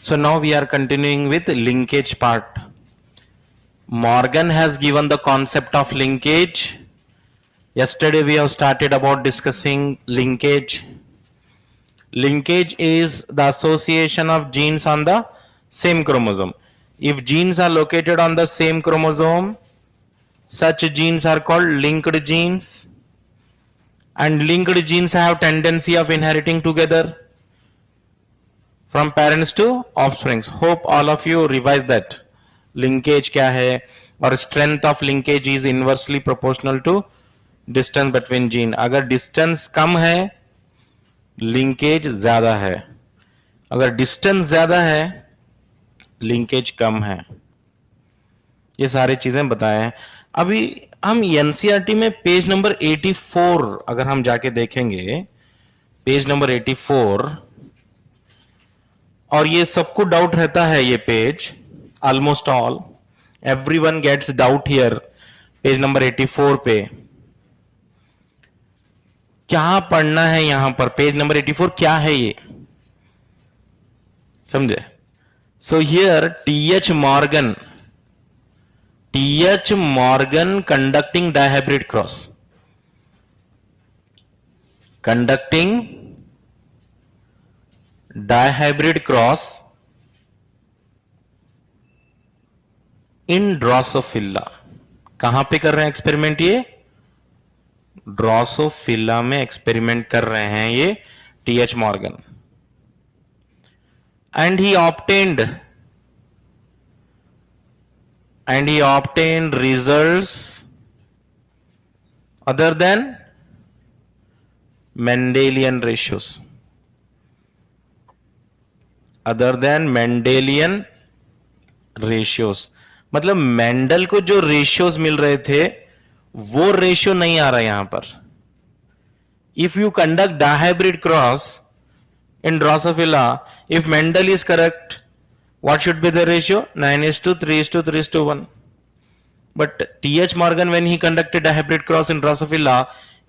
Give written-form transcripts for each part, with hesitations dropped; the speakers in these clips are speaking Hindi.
So now we are continuing with linkage part. Morgan has given the concept of linkage. Yesterday we have started about discussing linkage. Linkage is the association of genes on the same chromosome. If genes are located on the same chromosome, such genes are called linked genes. And linked genes have tendency of inheriting together from parents to offsprings. Hope all of you revise that. Linkage क्या है और strength of linkage is inversely proportional to distance between gene. अगर distance कम है linkage ज्यादा है, अगर distance ज्यादा है linkage कम है. ये सारी चीजें बताए हैं. अभी हम एनसीईआरटी में पेज नंबर 84 अगर हम जाके देखेंगे, पेज नंबर 84, और ये सबको डाउट रहता है ये page, almost all everyone gets doubt here. Page number 84 पे क्या पढ़ना है यहां पर, पेज नंबर 84 क्या है ये समझे. So here T H Morgan conducting dihybrid cross, conducting dihybrid cross in Drosophila. कहां पे कर रहे हैं एक्सपेरिमेंट, ये ड्रोसोफिला में एक्सपेरिमेंट कर रहे हैं ये T H Morgan. And he obtained results other than Mendelian ratios. मतलब मेंडल को जो रेशियोज मिल रहे थे वो रेशियो नहीं आ रहा यहां पर. If you conduct dihybrid cross in Drosophila, if Mendel is correct, what should be the ratio? 9:3:3:1. But T.H. Morgan, when he conducted a hybrid cross in Drosophila,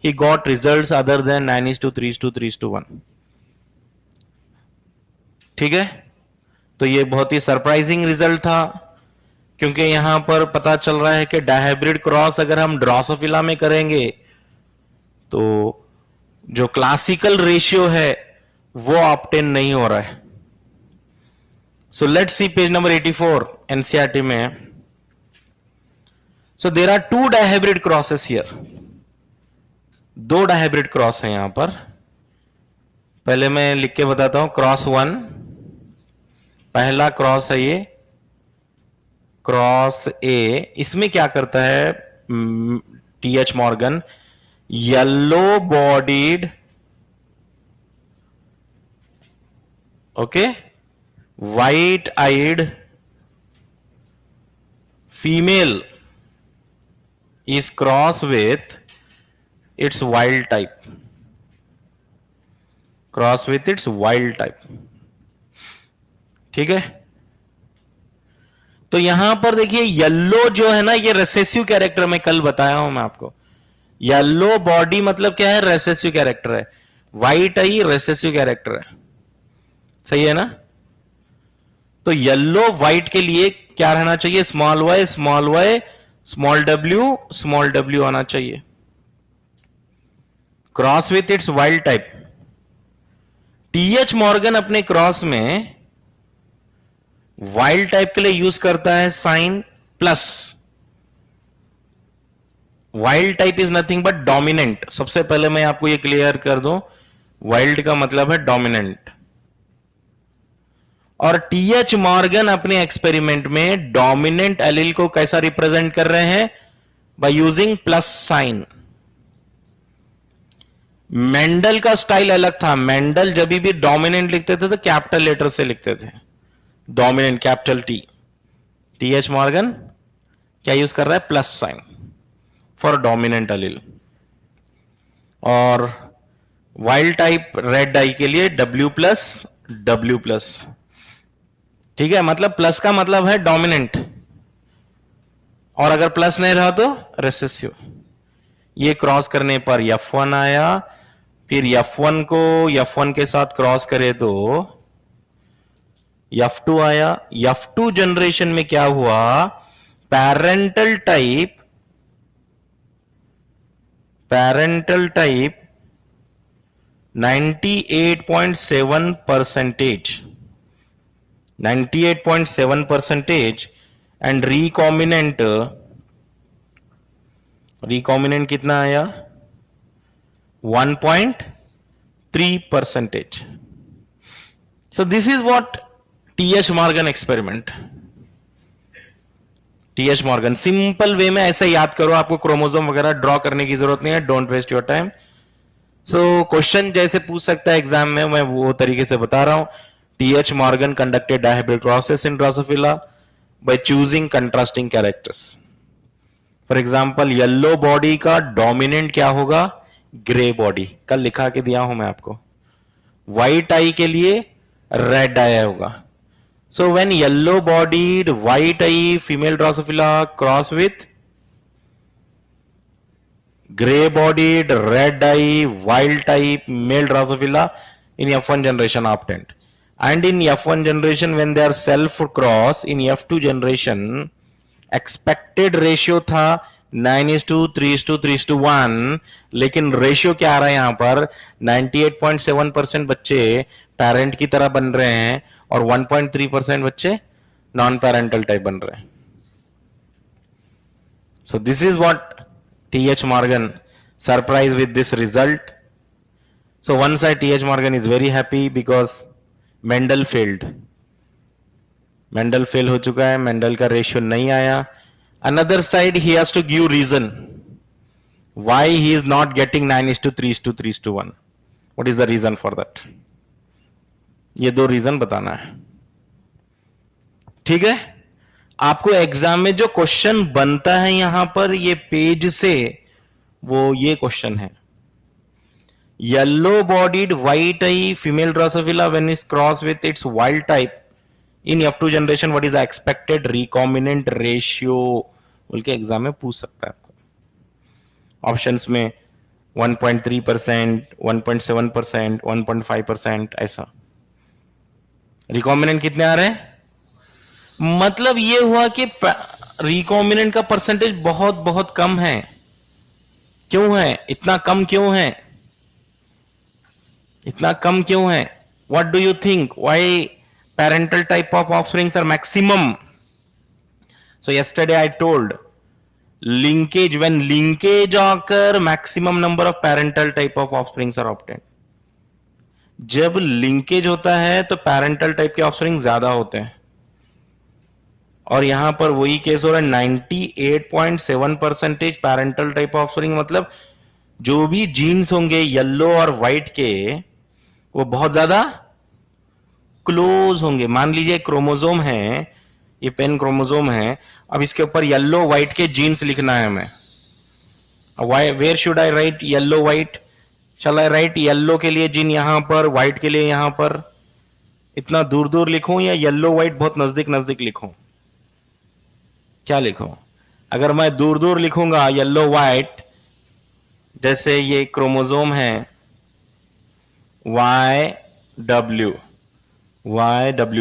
he got results other than 9:3:3:1. ठीक है, तो ये बहुत ही सरप्राइजिंग रिजल्ट था, क्योंकि यहां पर पता चल रहा है कि डायहाइब्रिड क्रॉस अगर हम ड्रोसोफिला में करेंगे तो जो क्लासिकल रेशियो है वो ऑब्टेन नहीं हो रहा है. So let's see page number 84 NCERT में. So there are two dihybrid crosses here. दो डायहाइब्रिड क्रॉस है यहां पर. पहले मैं लिख के बताता हूं. क्रॉस 1, पहला क्रॉस है ये क्रॉस ए. इसमें क्या करता है T H Morgan, yellow bodied, okay, white-eyed female is crossed with its wild type. ठीक है, तो यहां पर देखिए येलो जो है ना, ये रेसेसिव कैरेक्टर में कल बताया हूं मैं आपको. येलो बॉडी मतलब क्या है, रेसेसिव कैरेक्टर है. व्हाइट आई रेसेसिव कैरेक्टर है. सही है ना. तो येलो व्हाइट के लिए क्या रहना चाहिए, स्मॉल वाई स्मॉल डब्ल्यू आना चाहिए. Cross with its wild type. T H Morgan अपने क्रॉस में वाइल्ड टाइप के लिए यूज करता है sign plus. Wild type is nothing but dominant. सबसे पहले मैं आपको ये क्लियर कर दूं, वाइल्ड का मतलब है डोमिनेंट. और टीएच मॉर्गन अपने एक्सपेरिमेंट में डोमिनेंट एलील को कैसा रिप्रेजेंट कर रहे हैं, by using plus sign. Mendel का स्टाइल अलग था. मेंडल जब भी डोमिनेंट लिखते थे तो कैपिटल लेटर से लिखते थे, dominant capital T. T H Morgan क्या यूज कर रहा है, plus sign for dominant allele. और वाइल्ड टाइप रेड डाई के लिए डब्ल्यू प्लस. ठीक है, मतलब प्लस का मतलब है डोमिनेंट, और अगर प्लस नहीं रहा तो रेसेसिव. ये क्रॉस करने पर F1 आया, फिर F1 को F1 के साथ क्रॉस करे तो F2 आया. F2 जनरेशन में क्या हुआ, पैरेंटल टाइप 98.7% एंड रिकॉम्बिनेंट कितना आया, 1.3%. So this is what T.H. Morgan experiment. T.H. Morgan simple way में ऐसा याद करो, आपको क्रोमोसोम वगैरह ड्रॉ करने की जरूरत नहीं है. Don't waste your time. So question जैसे पूछ सकता है एग्जाम में, मैं वो तरीके से बता रहा हूं. T.H. Morgan conducted dihybrid process in Drosophila by choosing contrasting characters. For example yellow body का डोमिनेंट क्या होगा, ग्रे बॉडी. कल लिखा के दिया हूं मैं आपको. व्हाइट आई के लिए रेड आई होगा. So when yellow bodied white I female Drosophila cross with gray bodied red eye wild type male drosophila in F1 generation obtained, and in F1 generation when they are self cross, in F2 generation expected ratio था 9:3:3:1, लेकिन रेशियो क्या आ रहा है यहां पर, 98.7% बच्चे पेरेंट की तरह बन रहे हैं और 1.3% बच्चे नॉन पेरेंटल टाइप बन रहे हैं. सो this is what T.H. Morgan surprised with this result. So one side T.H. Morgan is very happy because Mendel failed. Mendel fail हो चुका है, Mendel का रेशियो नहीं आया. Another side he has to give reason why he is not getting 9:3:3:1. What is the reason for that? ये दो रीजन बताना है. ठीक है. आपको एग्जाम में जो क्वेश्चन बनता है यहां पर ये पेज से, वो ये क्वेश्चन है. Yellow bodied white I female Drosophila when is cross with its wild type in F2 generation, what is expected recombinant ratio बोल के एग्जाम में पूछ सकता है आपको. ऑप्शंस में 1.3%, 1.7%, 1.5% ऐसा. रिकॉम्बिनेंट कितने आ रहे हैं, मतलब ये हुआ कि रिकॉम्बिनेंट का परसेंटेज बहुत बहुत कम है. क्यों है इतना कम, क्यों है इतना कम, क्यों है? What do you think, why parental type of offsprings are maximum? So yesterday I told linkage, when linkage occur maximum number of parental type of offsprings are obtained. जब लिंकेज होता है तो पेरेंटल टाइप के ऑफस्प्रिंग ज्यादा होते हैं, और यहां पर वही केस हो रहा है. 98.7% पैरेंटल टाइप ऑफ ऑफस्प्रिंग, मतलब जो भी जीन्स होंगे येलो और व्हाइट के वो बहुत ज्यादा क्लोज होंगे. मान लीजिए क्रोमोसोम है, ये पेन क्रोमोसोम है, अब इसके ऊपर येलो व्हाइट के जीन्स लिखना है हमें. Where should I write yellow white? Shall I write yellow के लिए जीन यहां पर, व्हाइट के लिए यहां पर, इतना दूर दूर लिखूं या येलो व्हाइट बहुत नजदीक नजदीक लिखूं? क्या लिखूं? अगर मैं दूर दूर लिखूंगा येलो व्हाइट, जैसे ये क्रोमोसोम है YW,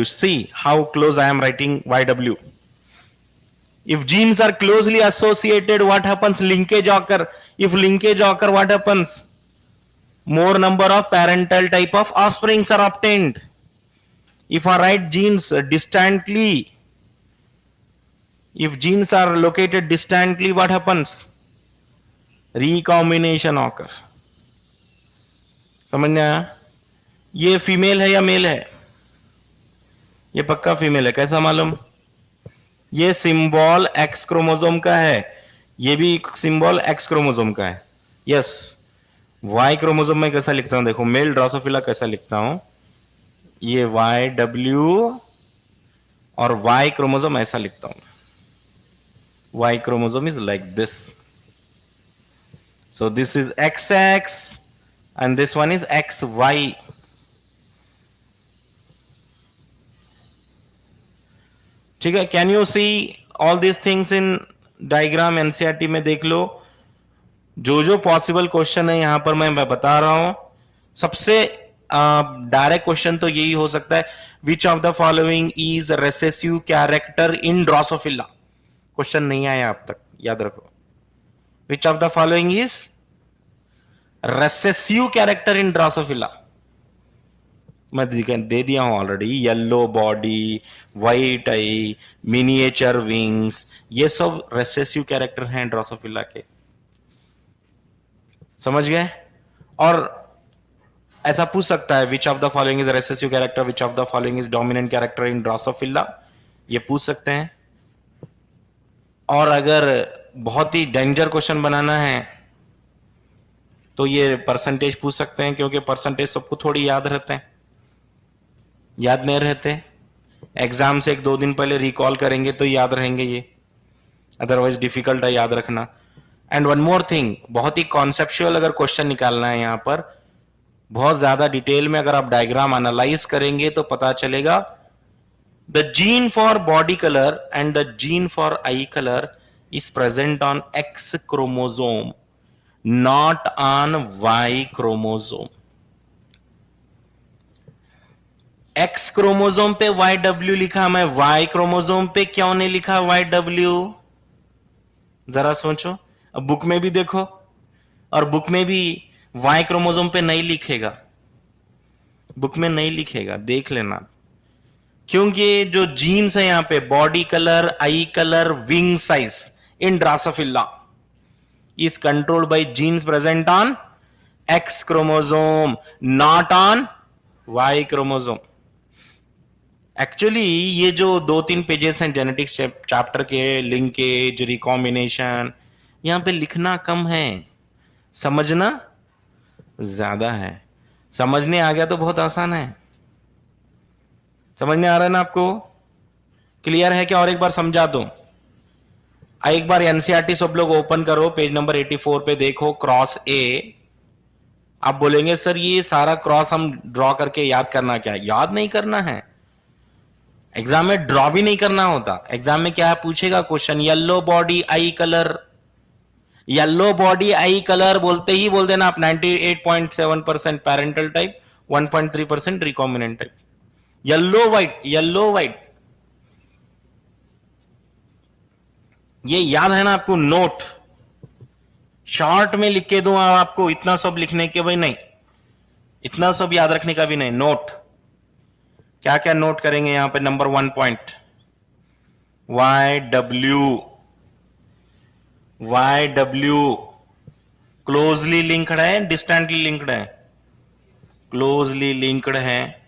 see how close I am writing YW. If genes are closely associated, what happens? Linkage occur. If linkage occur, what happens? More number of parental type of offsprings are obtained. If I write genes distantly, if genes are located distantly, what happens? Recombination occurs. समझना? ये फीमेल है या मेल है? ये पक्का फीमेल है. कैसा मालूम? ये सिंबल एक्स क्रोमोसोम का है, ये भी सिंबल एक्स क्रोमोसोम का है. यस. वाई क्रोमोसोम में कैसा लिखता हूं देखो, मेल ड्रोसोफिला कैसा लिखता हूं, ये YW, और वाई क्रोमोसोम ऐसा लिखता हूं. Y chromosome is like this. So this is XX and this one is XY. ठीक है. Can you see all this things in diagram? NCERT में देख लो, जो जो पॉसिबल क्वेश्चन है यहां पर मैं बता रहा हूं. सबसे डायरेक्ट क्वेश्चन तो यही हो सकता है, which of the following is recessive character in Drosophila. Question नहीं आया अब तक, याद रखो। Which of the following is recessive character in Drosophila. मैं दे दिया हूं ऑलरेडी, येलो बॉडी, व्हाइट आई, मिनिएचर विंग्स, ये सब रेसेसिव कैरेक्टर हैं ड्रोसोफिला के, समझ गए। और ऐसा पूछ सकता है, which of the following is recessive character, which of the following is dominant character in Drosophila, ये पूछ सकते हैं। और अगर बहुत ही डेंजर क्वेश्चन बनाना है तो ये परसेंटेज पूछ सकते हैं, क्योंकि परसेंटेज सबको थोड़ी याद रहते हैं, याद नहीं रहते। एग्जाम से 1-2 दिन पहले रिकॉल करेंगे तो याद रहेंगे ये, अदरवाइज डिफिकल्ट है याद रखना। एंड वन मोर थिंग, बहुत ही कॉन्सेप्चुअल अगर क्वेश्चन निकालना है यहां पर, बहुत ज्यादा डिटेल में अगर आप डायग्राम एनालाइज करेंगे तो पता चलेगा, the gene for body colour and the gene for eye colour is present on X chromosome, not on Y chromosome. X chromosome पे वाई डब्ल्यू लिखा, मैं वाई क्रोमोसोम पे क्यों नहीं लिखा वाई डब्ल्यू? जरा सोचो। अब बुक में भी देखो, और बुक में भी वाई क्रोमोसोम पे नहीं लिखेगा, बुक में नहीं लिखेगा, देख लेना। क्योंकि जो जीन्स है यहां पे, body colour, eye colour, wing size in Drosophila is controlled by genes present on X chromosome, not on Y chromosome. Actually ये जो 2-3 पेजेस हैं जेनेटिक्स चैप्टर के, लिंकेज, रिकॉम्बिनेशन, यहां पे लिखना कम है, समझना ज्यादा है। समझने आ गया तो बहुत आसान है। समझने आ रहा है ना आपको? क्लियर है क्या? और एक बार समझा दूं। एक बार एनसीईआरटी सब लोग ओपन करो, पेज नंबर 84 पे देखो, क्रॉस ए। आप बोलेंगे सर ये सारा क्रॉस हम ड्रॉ करके याद करना, क्या याद नहीं करना है? एग्जाम में ड्रॉ भी नहीं करना होता। एग्जाम में क्या पूछेगा क्वेश्चन, येलो बॉडी आई कलर, येलो बॉडी आई कलर बोलते ही बोल देना आप 98.7% parental type, 1.3% recombinant type. Yellow white, yellow white, ये याद है ना आपको? नोट शॉर्ट में लिख के दूं आपको, इतना सब लिखने के भाई नहीं, इतना सब याद रखने का भी नहीं। नोट क्या क्या नोट करेंगे यहां पे? Number 1 point, Y W, Y W closely linked है, डिस्टेंटली लिंक्ड है? क्लोजली लिंक्ड है,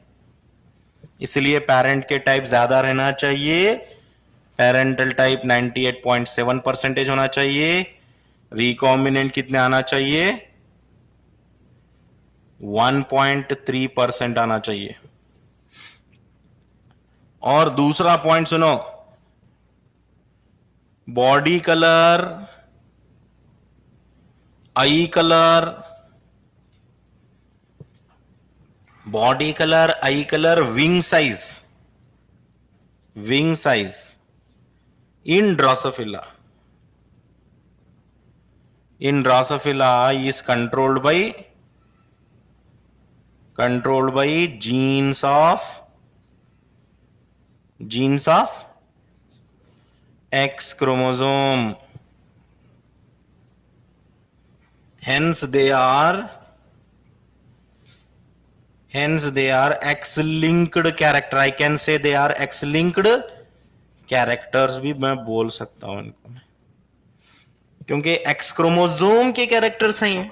इसलिए पेरेंट के टाइप ज्यादा रहना चाहिए। पेरेंटल टाइप 98.7% होना चाहिए। रिकॉम्बिनेंट कितने आना चाहिए? 1.3% आना चाहिए। और दूसरा पॉइंट सुनो, body colour, eye colour, body colour, eye colour, wing size, wing size in Drosophila, in Drosophila is controlled by jeans of X chromosome. Hence they are X-linked character. I can say they are X-linked characters भी मैं बोल सकता हूं इनको, क्योंकि X क्रोमोसोम के कैरेक्टर्स हैं,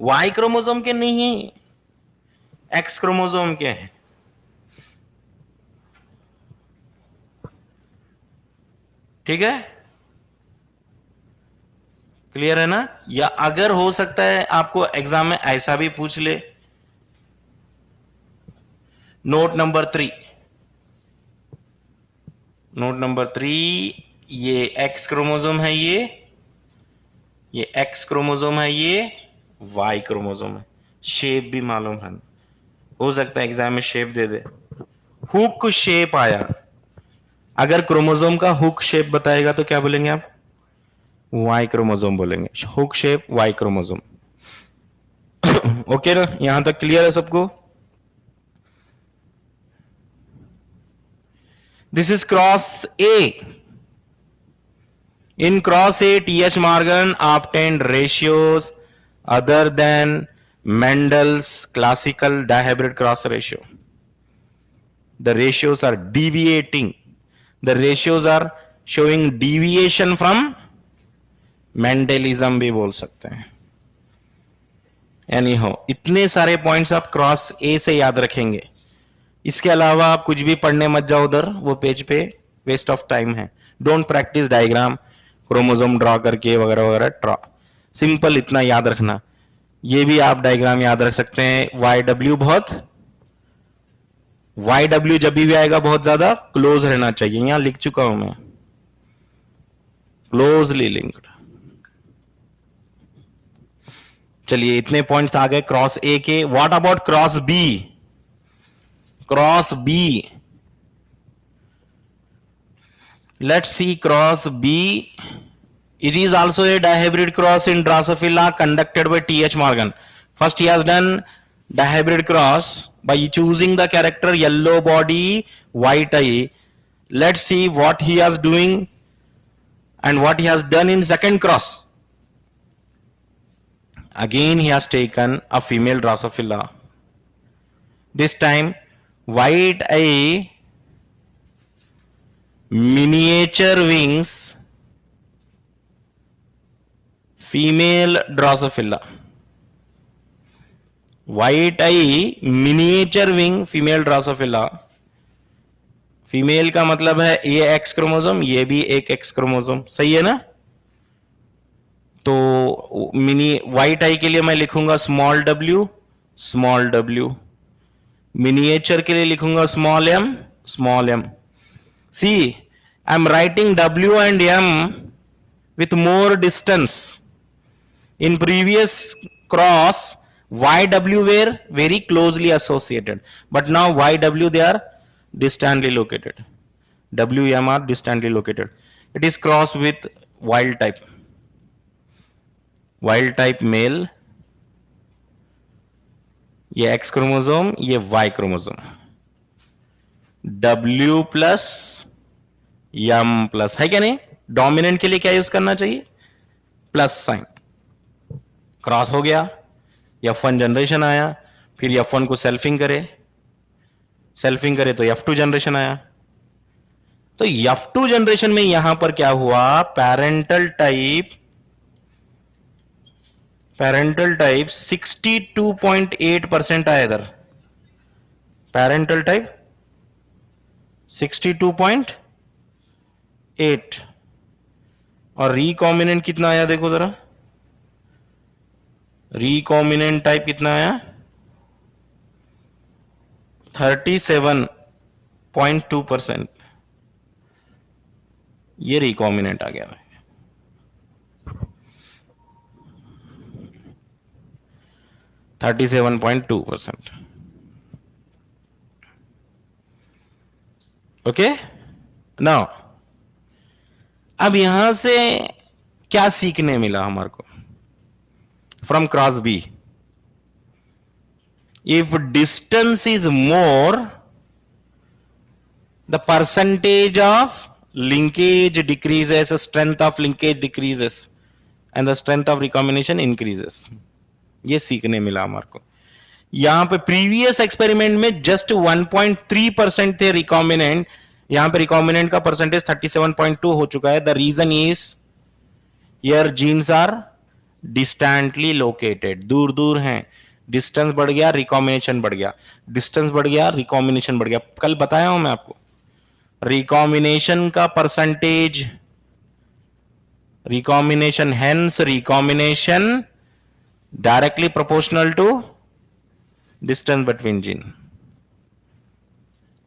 Y क्रोमोसोम के नहीं, X क्रोमोसोम के हैं। ठीक है, क्लियर है ना? या अगर हो सकता है आपको एग्जाम में ऐसा भी पूछ ले, नोट नंबर 3, नोट नंबर 3, ये एक्स क्रोमोसोम है, ये एक्स क्रोमोसोम है, ये वाई क्रोमोसोम है। शेप भी मालूम है, हो सकता है एग्जाम में शेप दे दे, हुक शेप आया। अगर क्रोमोसोम का हुक शेप बताएगा तो क्या बोलेंगे आप? वाई क्रोमोसोम बोलेंगे, hook shape Y chromosome. Okay ना, यहां तक क्लियर है सबको? This is cross A. In cross A, T.H. Morgan obtained ratios other than Mendel's classical dihybrid cross ratio. The ratios are deviating. The ratios are showing deviation from Mendelism भी बोल सकते हैं. Anyhow, इतने सारे पॉइंट्स आप क्रॉस ए से याद रखेंगे. इसके अलावा आप कुछ भी पढ़ने मत जाओ उधर, वो पेज पे वेस्ट ऑफ टाइम है. Don't practice diagram, chromosome draw करके वगैरह वगैरह. ड्रॉ सिंपल इतना याद रखना. ये भी आप डायग्राम याद रख सकते हैं. YW बहुत, YW जब भी आएगा बहुत ज्यादा क्लोज रहना चाहिए. यहां लिख चुका हूं मैं, क्लोजली लिंक्ड. चलिए इतने पॉइंट्स आ गए क्रॉस ए के. What about cross B? Cross B, let's see cross B. It is also a dihybrid cross in Drosophila conducted by T.H. Morgan. First he has done dihybrid cross by choosing the character yellow body, white eye. Let's see what he is doing and what he has done in second cross. Again he has taken a female Drosophila. This time white eye, miniature wings, female Drosophila. White eye, miniature wing, female Drosophila. Female का मतलब है ये एक्स क्रोमोसोम, ये भी एक एक्स क्रोमोसोम. सही है ना? तो मिनी व्हाइट आई के लिए मैं लिखूंगा small w, small w. Miniature के लिए लिखूंगा small m. See, I'm writing W and M with more distance. In previous cross, YW were very closely associated, but now YW they are distantly located. WM are distantly located. It is crossed with wild type. Wild type male. ये X क्रोमोसोम, ये Y chromosome. W plus M plus, है क्या नहीं? डोमिनेंट के लिए क्या यूज करना चाहिए? Plus sign. क्रॉस हो गया, F1 जनरेशन आया, फिर F1 को सेल्फिंग करे तो F2 जनरेशन आया. तो F2 जनरेशन में यहां पर क्या हुआ? पैरेंटल टाइप 62.8% आया इधर. पैरेंटल टाइप 62.8 और रिकॉम्बिनेंट कितना आया? देखो जरा, रिकॉम्बिनेंट टाइप कितना आया? 37.2%. ये रिकॉम्बिनेंट आ गया. 37.2%. ओके. नाउ अब यहां से क्या सीखने मिला हमारे को from cross B? If distance is more, the percentage of linkage decreases, strength of linkage decreases and the strength of recombination increases. ये सीखने मिला हमारे को. यहां पे प्रीवियस एक्सपेरिमेंट में जस्ट 1.3% थे रिकॉम्बिनेंट, यहां पे रिकॉम्बिनेंट का परसेंटेज 37.2 हो चुका है. The reason is here genes are distantly located, दूर दूर हैं. डिस्टेंस बढ़ गया, रिकॉम्बिनेशन बढ़ गया. डिस्टेंस बढ़ गया, रिकॉम्बिनेशन बढ़ गया. कल बताया हूं मैं आपको, रिकॉम्बिनेशन का percentage, recombination, hence recombination directly proportional to distance between gene.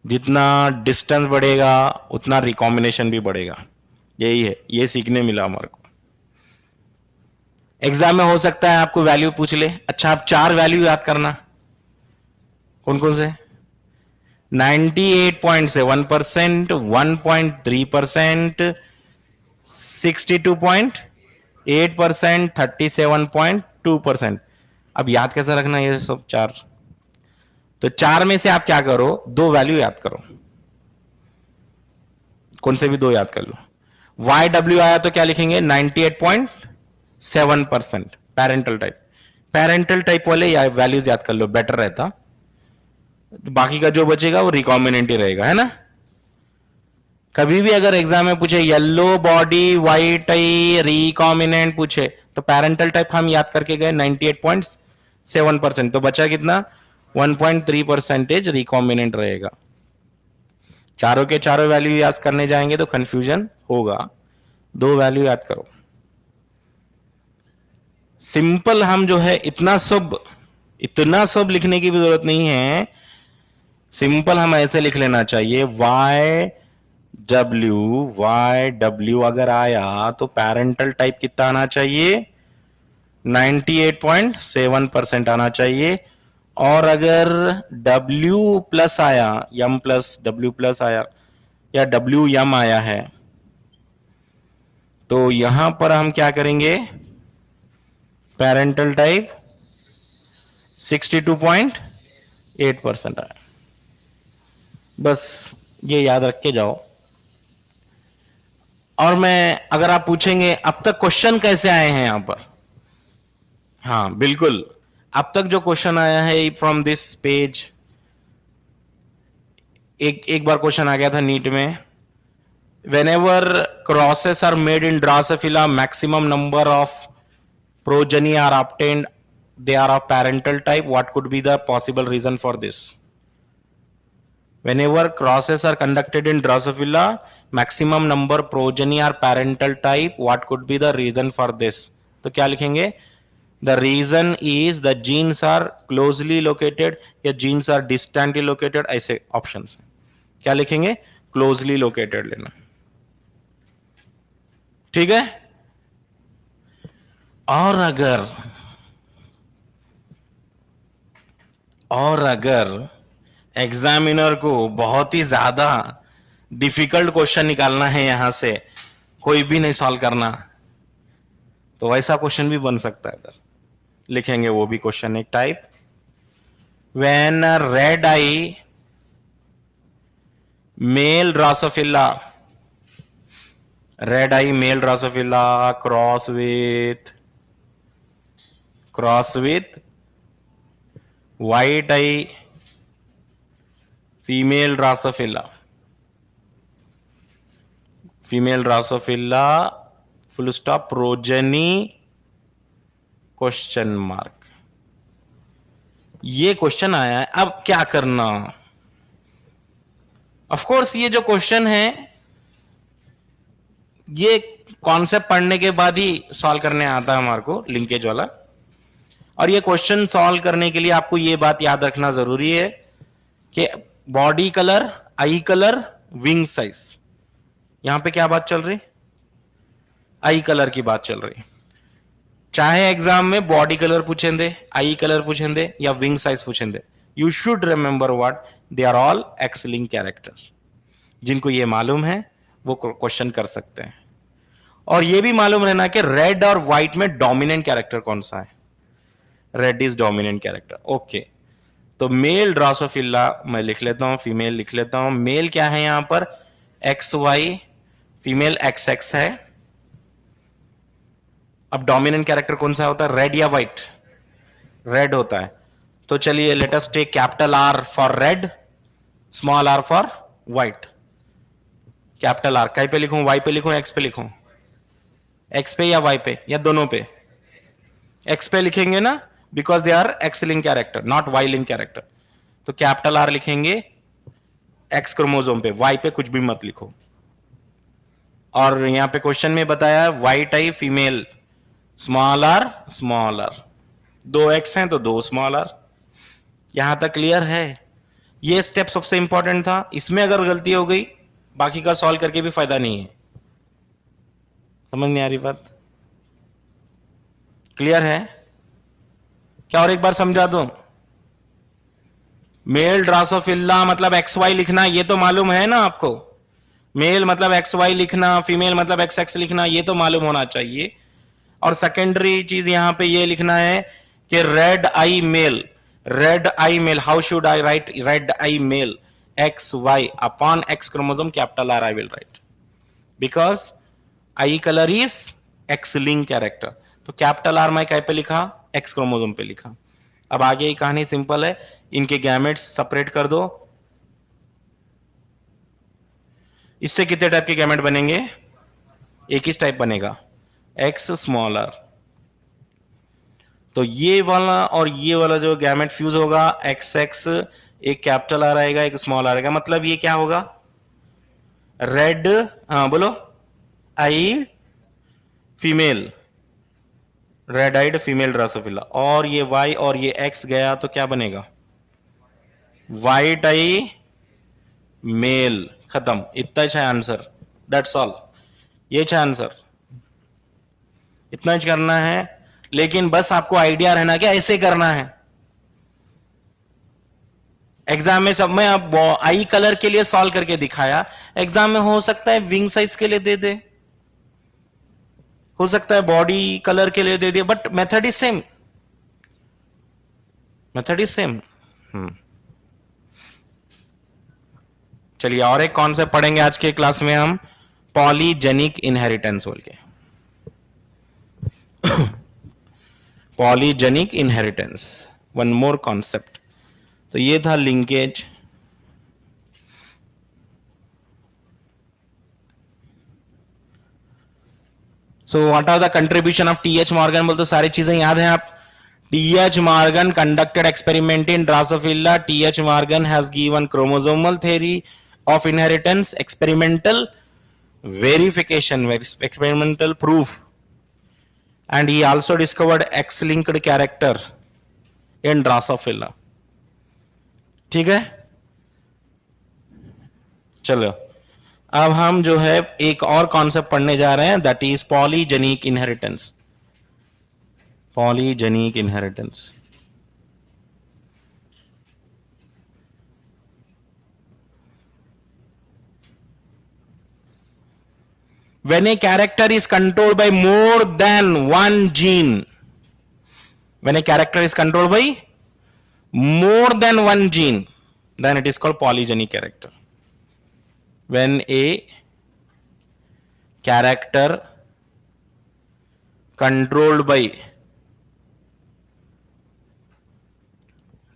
जितना डिस्टेंस बढ़ेगा उतना रिकॉम्बिनेशन भी बढ़ेगा. यही है, ये सीखने मिला हमारे को. एग्जाम में हो सकता है आपको वैल्यू पूछ ले. अच्छा, आप 4 वैल्यू याद करना. कौन कौन से? 98.7%, 1.3%, 62.8%, 37.2%. अब याद कैसे रखना ये सब 4? तो 4 में से आप क्या करो, 2 वैल्यू याद करो. कौन से भी दो याद कर लो। YW आया तो क्या लिखेंगे 98.7% पेरेंटल टाइप। पेरेंटल टाइप वाले वैल्यूज याद कर लो, बेटर रहता। बाकी का जो बचेगा वो रिकॉम्बिनेंट ही रहेगा, है ना। कभी भी अगर एग्जाम में पूछे येलो बॉडी व्हाइट आई रिकॉम्बिनेंट पूछे तो पेरेंटल टाइप हम याद करके गए 98.7%, तो बचा कितना 1.3% रिकॉम्बिनेंट रहेगा। चारों के चारों वैल्यू याद करने जाएंगे तो कंफ्यूजन होगा, दो वैल्यू याद करो। सिंपल हम जो है इतना सब लिखने की भी जरूरत नहीं है। सिंपल हम ऐसे लिख लेना चाहिए वाई डब्ल्यू अगर आया तो पेरेंटल टाइप कितना आना चाहिए 98.7% आना चाहिए। और अगर W प्लस आया यम प्लस W प्लस आया या W यम आया है तो यहां पर हम क्या करेंगे पेरेंटल टाइप 62.8% आया। बस ये याद रख के जाओ। और मैं अगर आप पूछेंगे अब तक क्वेश्चन कैसे आए हैं यहां पर, हाँ बिल्कुल अब तक जो क्वेश्चन आया है फ्रॉम दिस पेज, एक बार क्वेश्चन आ गया था नीट में, whenever crosses are made in Drosophila maximum number of progeny are obtained, they are of parental type, what could be the possible reason for this? Whenever crosses are conducted in Drosophila maximum number progeny are parental type, what could be the reason for this? तो क्या लिखेंगे the reason is the genes are closely located या genes are distantly located, ऐसे options हैं। क्या लिखेंगे closely located लेना, ठीक है। और अगर एग्जामिनर को बहुत ही ज्यादा डिफिकल्ट क्वेश्चन निकालना है यहां से, कोई भी नहीं सॉल्व करना, तो वैसा क्वेश्चन भी बन सकता है। इधर लिखेंगे वो भी क्वेश्चन एक type, when red eye male Drosophila cross with white eye female Drosophila full stop progeny question mark, ये क्वेश्चन आया है। अब क्या करना, ऑफ कोर्स ये जो क्वेश्चन है ये कॉन्सेप्ट पढ़ने के बाद ही सॉल्व करने आता है हमारे को, लिंकेज वाला। और ये क्वेश्चन सॉल्व करने के लिए आपको ये बात याद रखना जरूरी है कि body colour, eye colour, wing size, यहां पे क्या बात चल रही, आई कलर की बात चल रही। चाहे एग्जाम में बॉडी कलर पूछेंगे, आई कलर पूछेंगे या विंग साइज पूछेंगे, you should remember what they are all X link characters. जिनको ये मालूम है वो क्वेश्चन कर सकते हैं। और ये भी मालूम रहना कि रेड और व्हाइट में डोमिनेंट कैरेक्टर कौन सा है, red is dominant character. Okay, तो मेल ड्रोसोफिला मैं लिख लेता हूं, फीमेल लिख लेता हूं। मेल क्या है यहां पर XY, फीमेल XX है। अब डोमिनेंट कैरेक्टर कौन सा होता है, रेड या व्हाइट, रेड होता है। तो चलिए let us take capital R for red, small r for white. Capital R कहीं पे लिखूं, Y पे लिखूं, X पे लिखूं, X पे या Y पे या दोनों पे, X पे लिखेंगे ना, because they are X link character not Y link character. तो कैपिटल R लिखेंगे X क्रोमोसोम पे, Y पे कुछ भी मत लिखो। और यहां पे क्वेश्चन में बताया व्हाइट आई फीमेल, स्मॉल r, दो X हैं तो दो स्मॉल r। यहां तक क्लियर है। ये स्टेप सबसे इंपॉर्टेंट था, इसमें अगर गलती हो गई बाकी का सॉल्व करके भी फायदा नहीं है। समझ नहीं आ रही बात, क्लियर है क्या? और एक बार समझा दूं, मेल ड्रोसोफिला मतलब XY लिखना, ये तो मालूम है ना आपको। मेल मतलब XY लिखना, फीमेल मतलब XX लिखना, ये तो मालूम होना चाहिए। और सेकेंडरी चीज यहां पे ये लिखना है कि red eye male, how should I write red eye male, XY upon X chromosome capital R I will write. Because eye colour is X link character. तो कैपिटल आर मैं क्या पे लिखा, एक्स क्रोमोसोम पे लिखा। अब आगे की कहानी सिंपल है, इनके गैमेट्स सेपरेट कर दो। इससे कितने टाइप के गैमेट बनेंगे, एक ही टाइप बनेगा, एक्स स्मॉल आर। तो ये वाला और ये वाला जो गैमेट फ्यूज होगा, एक्स एक्स, एक कैपिटल आ रहेगा एक स्मॉल आ रहेगा, मतलब ये क्या होगा, रेड, हाँ बोलो, eye female, red eyed female Drosophila. और ये वाई और ये एक्स गया तो क्या बनेगा, वाइट आई मेल। खत्म, इतना ही आंसर, दैट्स ऑल, ये आंसर, इतना ही करना है। लेकिन बस आपको आइडिया रहना कि ऐसे करना है। एग्जाम में सब मैं अब आई कलर के लिए सॉल्व करके दिखाया, एग्जाम में हो सकता है विंग साइज के लिए दे दे, हो सकता है बॉडी कलर के लिए दे दे, but method is same, method is same. चलिए और एक कॉन्सेप्ट पढ़ेंगे आज के क्लास में हम, पॉलीजेनिक इनहेरिटेंस बोल के। Polygenic inheritance, one more concept. तो ये था linkage. So what are the contribution of TH Morgan, बोलते सारी चीजें याद हैं आप। TH Morgan conducted experiment in Drosophila. T.H. Morgan has given chromosomal theory of inheritance, experimental verification, experimental proof, and he also discovered X-linked character in Drosophila. ठीक है, चलो अब हम जो है एक और कॉन्सेप्ट पढ़ने जा रहे हैं, that is polygenic inheritance. Polygenic inheritance, when a character is controlled by more than one gene, when a character is controlled by more than one gene, then it is called polygenic character. When a character controlled by,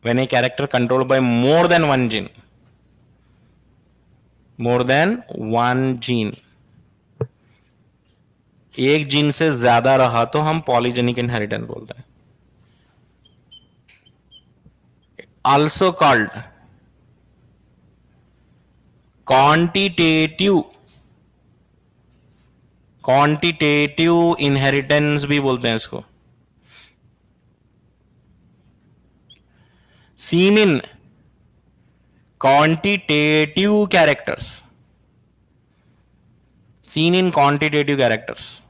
when a character controlled by more than one gene, more than one gene, एक जीन से ज्यादा रहा तो हम पॉलीजेनिक इनहेरिटेंस बोलते हैं। Also called quantitative, quantitative inheritance भी बोलते हैं इसको। Seen in quantitative characters, seen in quantitative characters,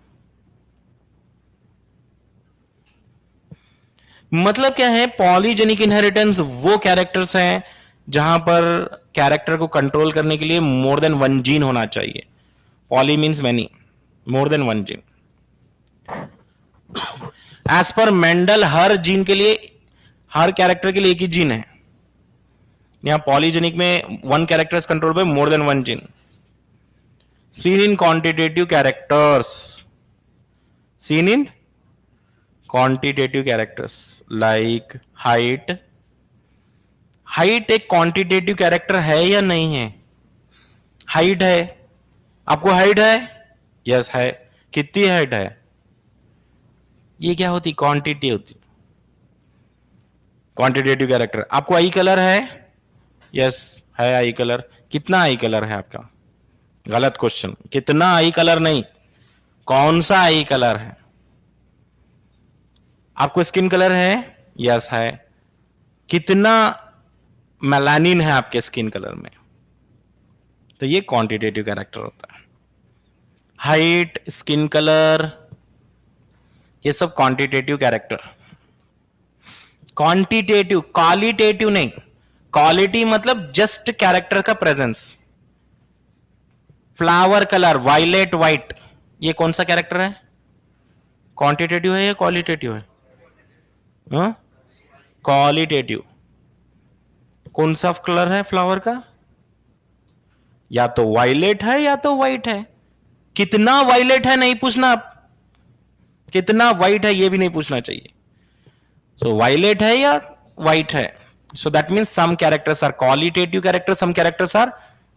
मतलब क्या है, पॉलीजेनिक इनहेरिटेंस वो कैरेक्टर्स हैं जहां पर कैरेक्टर को कंट्रोल करने के लिए मोर देन वन जीन होना चाहिए। Poly means many, more than one gene. As per Mendel हर जीन के लिए, हर कैरेक्टर के लिए एक ही जीन है। यहां पॉलीजेनिक में one character is control by more than one gene. Seen in quantitative characters, seen in quantitative characters like height. Height एक क्वांटिटेटिव कैरेक्टर है या नहीं है? हाइट है, आपको हाइट है, यस है, कितनी हाइट है, ये क्या होती, क्वांटिटी होती, क्वांटिटेटिव कैरेक्टर। आपको आई कलर है, यस है आई कलर, कितना आई कलर है आपका, गलत क्वेश्चन, कितना आई कलर नहीं, कौन सा आई कलर है। आपको स्किन कलर है, यस है, कितना मेलानिन है आपके स्किन कलर में, तो ये क्वांटिटेटिव कैरेक्टर होता है। हाइट, स्किन कलर, ये सब क्वांटिटेटिव कैरेक्टर। क्वांटिटेटिव, क्वालिटेटिव नहीं, क्वालिटी मतलब जस्ट कैरेक्टर का presence. Flower colour violet white, ये कौन सा कैरेक्टर है, क्वांटिटेटिव है या क्वालिटेटिव है? क्वालिटेटिव। कौन सा कलर है फ्लावर का, या तो वायलेट है या तो व्हाइट है, कितना वायलेट है नहीं पूछना, आप कितना वाइट है ये भी नहीं पूछना चाहिए। सो वायलेट है या वाइट है, so that means some characters are qualitative characters, some characters are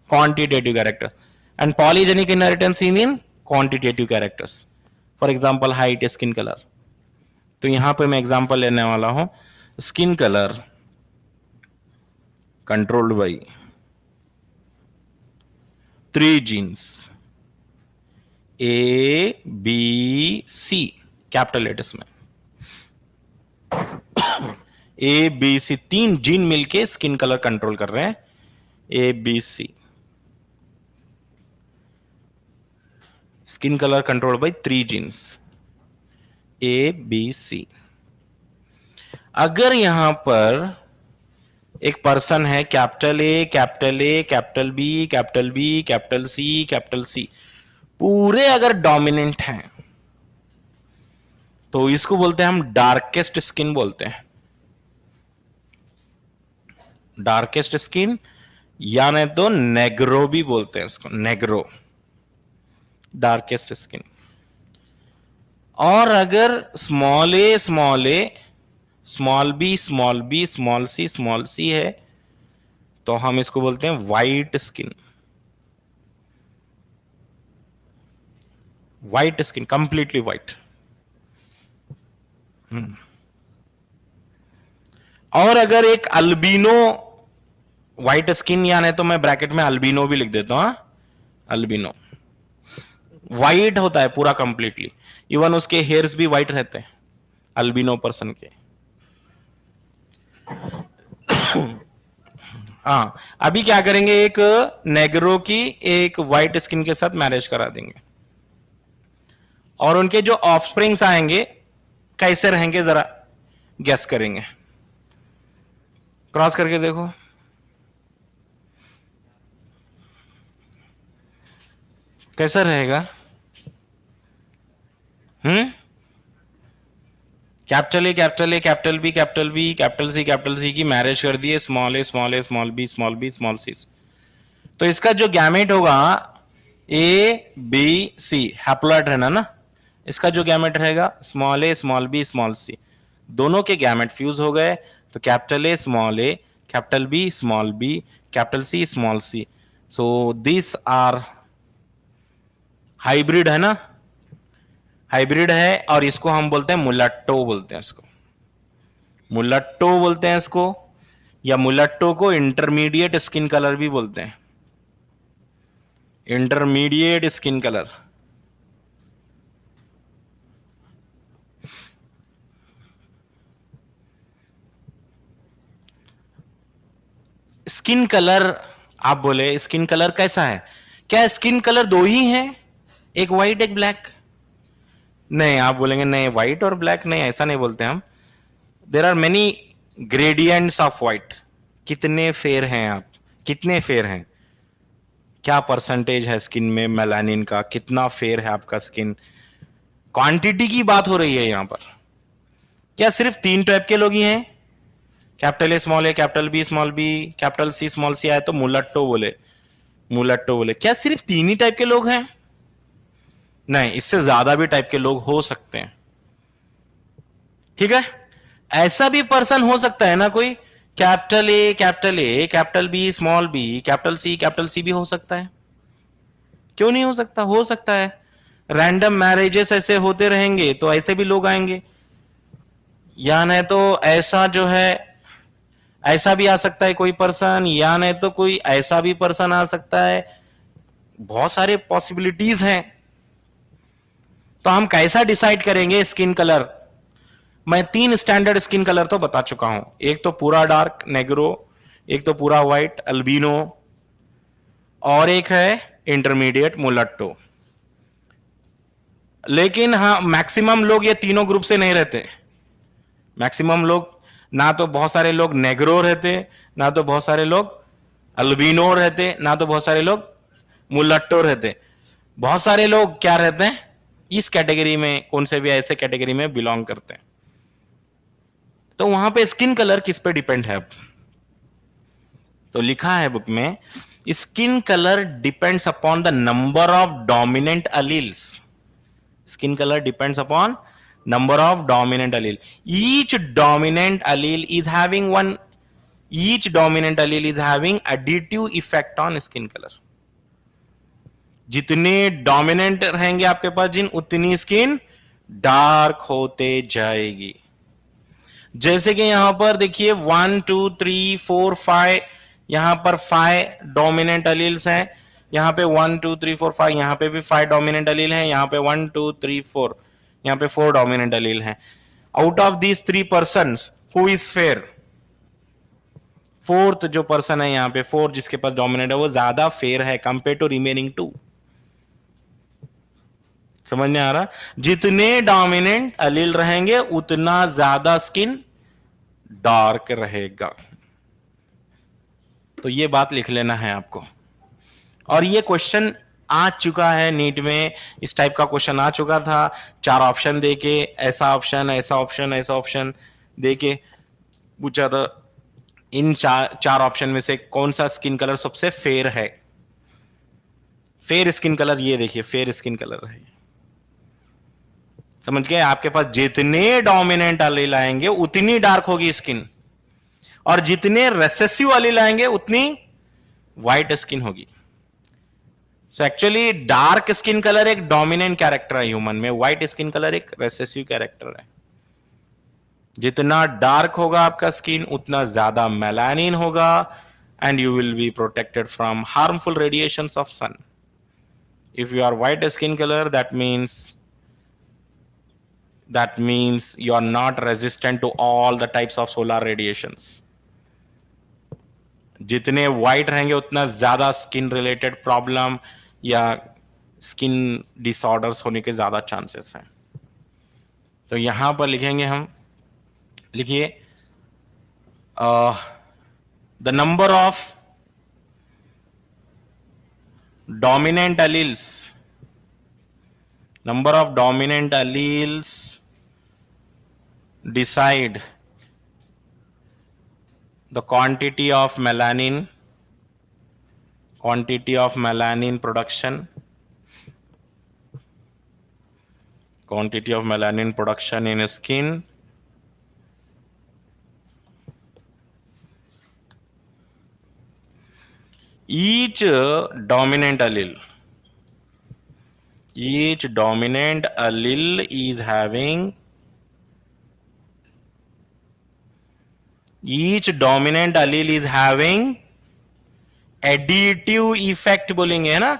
quantitative characters, and polygenic inheritance in quantitative characters. For example, height, skin color. तो यहां पे मैं एग्जांपल लेने वाला हूं, skin colour controlled by 3 genes A B C, capital letters में ए बी सी, 3 जीन मिलके स्किन कलर कंट्रोल कर रहे हैं, A B C, skin colour control by 3 genes A B C. अगर यहां पर एक पर्सन है capital A capital A capital B capital B capital C, पूरे अगर डोमिनेंट हैं तो इसको बोलते हैं हम डार्केस्ट स्किन बोलते हैं, डार्केस्ट स्किन, या नहीं तो नेग्रो भी बोलते हैं इसको, नेग्रो, डार्केस्ट स्किन। और अगर small A small B small सी है तो हम इसको बोलते हैं white skin, white skin, completely white. और अगर एक अल्बिनो व्हाइट स्किन, यानी तो मैं ब्रैकेट में अल्बिनो भी लिख देता हूं, अल्बिनो व्हाइट होता है पूरा कंप्लीटली, इवन उसके हेयर्स भी व्हाइट रहते हैं अल्बिनो पर्सन के। हाँ, अभी क्या करेंगे, एक नेग्रो की एक व्हाइट स्किन के साथ मैरिज करा देंगे और उनके जो ऑफस्प्रिंग्स आएंगे कैसे रहेंगे जरा गेस करेंगे। क्रॉस करके देखो, कैसा रहेगा? Capital A capital A capital B capital B capital C की मैरिज कर दिए small A small B small C, तो इसका जो गैमेट होगा ए बी सी, हैप्लॉइड रहना ना, इसका जो गैमेट रहेगा small A B small C, दोनों के गैमेट फ्यूज हो गए तो capital A capital B capital C small C, so this are hybrid है ना, हाइब्रिड है, और इसको हम बोलते हैं मुलट्टो बोलते हैं, इसको मुलट्टो बोलते हैं इसको, या मुलट्टो को इंटरमीडिएट स्किन कलर भी बोलते हैं, intermediate skin colour. Skin colour, आप बोले स्किन कलर कैसा है, क्या स्किन कलर दो ही हैं, एक व्हाइट एक ब्लैक? नहीं, आप बोलेंगे नहीं व्हाइट और ब्लैक नहीं, ऐसा नहीं बोलते हम, there are many gradients of white. कितने फेयर हैं आप, कितने फेयर हैं, क्या परसेंटेज है स्किन में मेलानिन का, कितना फेयर है आपका स्किन, क्वांटिटी की बात हो रही है यहां पर। क्या सिर्फ 3 टाइप के लोग ही हैं, capital A capital B capital C आए तो मुलट्टो बोले, क्या सिर्फ 3 ही टाइप के लोग हैं? नहीं, इससे ज्यादा भी टाइप के लोग हो सकते हैं, ठीक है। ऐसा भी पर्सन हो सकता है ना कोई, capital A capital B capital C भी हो सकता है, क्यों नहीं हो सकता, हो सकता है। रैंडम मैरिजेस ऐसे होते रहेंगे तो ऐसे भी लोग आएंगे, या नहीं तो ऐसा जो है ऐसा भी आ सकता है कोई पर्सन, या नहीं तो कोई ऐसा भी पर्सन आ सकता है, बहुत सारे पॉसिबिलिटीज हैं। तो हम कैसा डिसाइड करेंगे स्किन कलर? मैं 3 स्टैंडर्ड स्किन कलर तो बता चुका हूं, एक तो पूरा डार्क नेग्रो, एक तो पूरा व्हाइट अल्बिनो, और एक है इंटरमीडिएट मुलट्टो। लेकिन हाँ, मैक्सिमम लोग ये तीनों ग्रुप से नहीं रहते, मैक्सिमम लोग, ना तो बहुत सारे लोग नेग्रो रहते, ना तो बहुत सारे लोग अल्बिनो रहते, ना तो बहुत सारे लोग मुलट्टो रहते, बहुत सारे लोग क्या रहते हैं इस कैटेगरी में, कौन से भी ऐसे कैटेगरी में बिलोंग करते हैं। तो वहां पे स्किन कलर किस पे डिपेंड है? तो लिखा है बुक में, Skin color depends upon the number of dominant alleles. Skin color depends upon number of dominant allele. Each dominant allele is having additive effect on skin color. जितने डोमिनेंट रहेंगे आपके पास जीन, उतनी स्किन डार्क होते जाएगी. जैसे कि यहां पर देखिए 1 2 3 4 5, यहां पर 5 डोमिनेंट अलील्स हैं. यहां पे 1 2 3 4 5, यहां पे भी 5 डोमिनेंट अलील हैं. यहां पे 1 2 3 4, यहां पे 4 डोमिनेंट अलील हैं. Out of these 3 persons who is fair? Fourth जो पर्सन है यहां पे, 4 जिसके पास डोमिनेंट है, वो ज्यादा फेयर है कंपेयर टू रिमेनिंग 2. समझ में आ रहा? जितने डोमिनेंट अलील रहेंगे उतना ज्यादा स्किन डार्क रहेगा. तो ये बात लिख लेना है आपको. और ये क्वेश्चन आ चुका है नीट में, इस टाइप का क्वेश्चन आ चुका था. 4 ऑप्शन देके, ऐसा ऑप्शन, ऐसा ऑप्शन, ऐसा ऑप्शन देके पूछा था. इन चार ऑप्शन में से कौन सा स्किन कलर सबसे फेयर है? फेयर स्किन कलर ये देखिए, फेयर स्किन कलर है. समझ गए? आपके पास जितने डोमिनेंट अलील आएंगे उतनी डार्क होगी स्किन, और जितने रेसेसिव अलील आएंगे उतनी व्हाइट स्किन होगी. So actually dark skin colour एक डोमिनेंट कैरेक्टर है ह्यूमन में, व्हाइट स्किन कलर एक रेसेसिव कैरेक्टर है. जितना डार्क होगा आपका स्किन उतना ज्यादा मेलानिन होगा, and you will be protected from harmful radiations of sun. If you are white skin colour, that means you are not resistant to all the types of solar radiations. जितने व्हाइट रहेंगे उतना ज्यादा स्किन रिलेटेड प्रॉब्लम या स्किन डिसऑर्डर्स होने के ज्यादा चांसेस हैं. तो यहां पर लिखेंगे हम, लिखिए the number of dominant alleles, number of dominant alleles decide the quantity of melanin production, in skin. Each dominant allele is having additive effect बोलेंगे, है ना?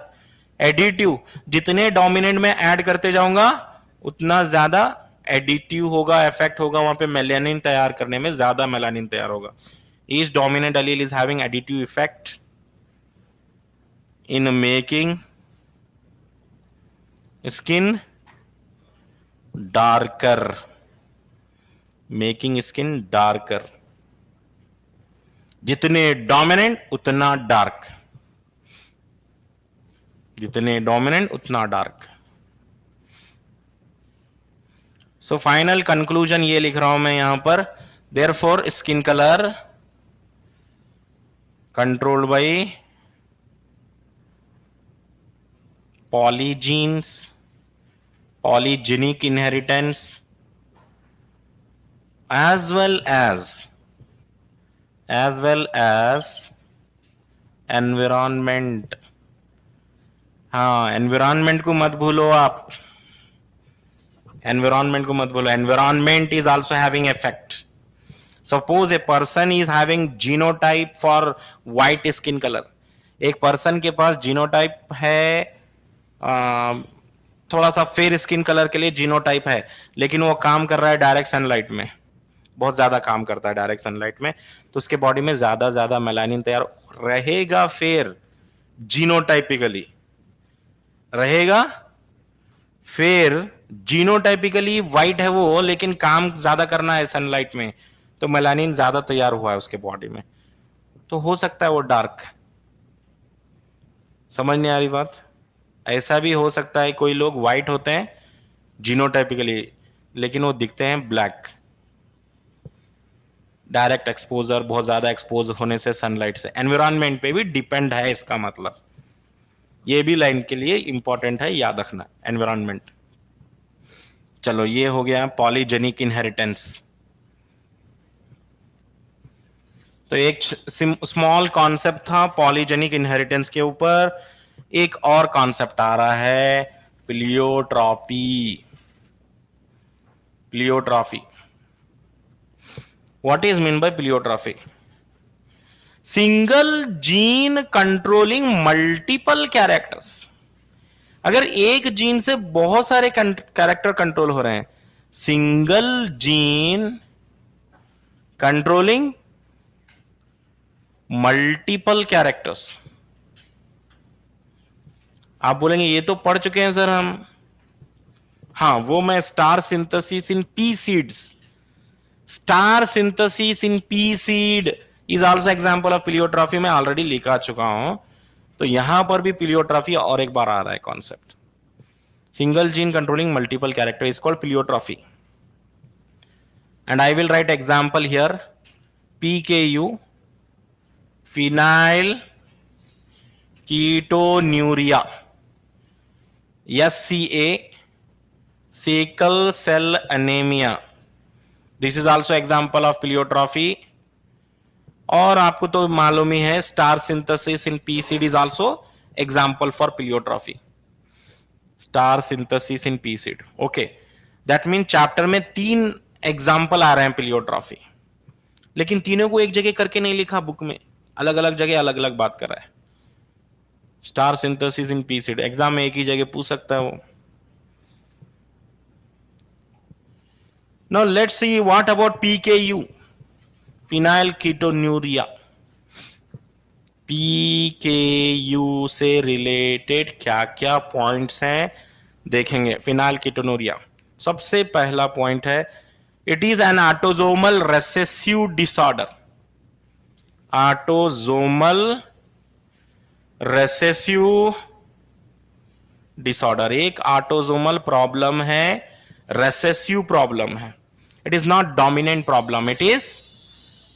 एडिटिव, जितने डोमिनेंट में ऐड करते जाऊंगा उतना ज्यादा एडिटिव होगा, इफेक्ट होगा, वहां पे मेलानिन तैयार करने में ज्यादा मेलानिन तैयार होगा. Each dominant Aleel is having additive effect in making skin darker, जितने डोमिनेंट उतना डार्क. सो फाइनल कंक्लूजन ये लिख रहा हूं मैं यहां पर, therefore skin colour controlled by polygenic inheritance as well as environment. हाँ, एनवायरमेंट को मत भूलो आप, environment is also having effect. Suppose a person is having genotype for white skin color. एक पर्सन के पास जीनोटाइप है, थोड़ा सा फेयर स्किन कलर के लिए जीनोटाइप है, लेकिन वो काम कर रहा है डायरेक्ट सनलाइट में, बहुत ज्यादा काम करता है डायरेक्ट सनलाइट में, तो उसके बॉडी में ज्यादा मेलानिन तैयार रहेगा. फेयर जीनोटाइपिकली रहेगा, फेयर जीनोटाइपिकली व्हाइट है वो, लेकिन काम ज्यादा करना है सनलाइट में, तो मेलानिन ज्यादा तैयार हुआ है उसके बॉडी में, तो हो सकता है वो डार्क. समझ नहीं आ रही बात? ऐसा भी हो सकता है कोई लोग व्हाइट होते हैं जीनोटाइपिकली, लेकिन वो दिखते हैं ब्लैक. डायरेक्ट एक्सपोजर, बहुत ज्यादा एक्सपोज होने से सनलाइट से, एनवायरनमेंट पे भी डिपेंड है इसका मतलब। ये भी लाइन के लिए इंपॉर्टेंट है, याद रखना एनवायरनमेंट। चलो ये हो गया पॉलीजेनिक इनहेरिटेंस। तो एक स्मॉल कॉन्सेप्ट था पॉलीजेनिक इनहेरिटेंस के ऊपर। एक और कॉन्सेप्ट आ रहा है pleiotropy. Pleiotropy, what is mean bye pleiotropy? Single gene controlling multiple characters. अगर एक जीन से बहुत सारे कैरेक्टर कंट्रोल हो रहे हैं, single gene controlling multiple characters. आप बोलेंगे ये तो पढ़ चुके हैं सर हम। हाँ, वो मैं starch synthesis in pea seeds, starch synthesis in pea seed is also example of pleiotropy, मैं ऑलरेडी लिखा चुका हूं। तो यहां पर भी प्लियोट्रॉफी और एक बार आ रहा है concept. Single gene controlling multiple character is called pleiotropy, and I will write example here. PKU, phenyl ketonuria. SCA, sickle cell anemia, this is also example of pleiotropy. और आपको तो मालूम ही है starch synthesis in PCD is also example for pleiotropy. Starch synthesis in PCD, okay. That mean chapter में 3 एग्जाम्पल आ रहे हैं प्लियोट्रॉफी, लेकिन तीनों को एक जगह करके नहीं लिखा बुक में, अलग अलग जगह अलग अलग बात कर रहा है। Starch synthesis in PCD exam में एक ही जगह पूछ सकता है वो। Now let's see what about PKU, phenyl ketonuria. PKU से रिलेटेड क्या क्या पॉइंट्स हैं देखेंगे। फिनाइल कीटोन्यूरिया, सबसे पहला पॉइंट है, it is N autosomal recessive disorder. Autosomal recessive disorder एक ऑटोसोमल प्रॉब्लम है, रिसेसिव प्रॉब्लम है। It is not dominant problem, it is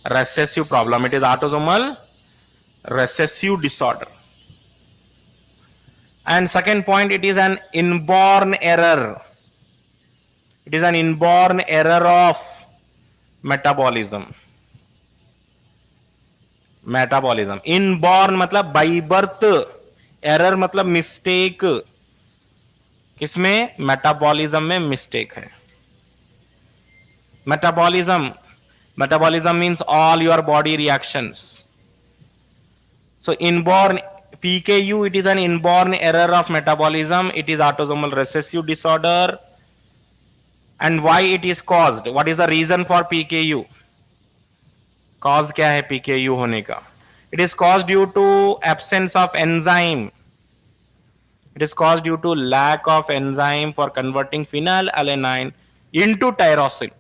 recessive problem. It is autosomal recessive disorder. And second point, it is an inborn error. It is an inborn error of metabolism. Metabolism, inborn मतलब by birth, error मतलब mistake। किसमें? मेटाबॉलिज्म में मिस्टेक है। Metabolism means all your body reactions. So inborn PKU, it is an inborn error of metabolism. It is autosomal recessive disorder. And why it is caused? What is the reason for PKU? Cause क्या है PKU होने का? It is caused due to absence of enzyme. It is caused due to lack of enzyme for converting phenylalanine into tyrosine.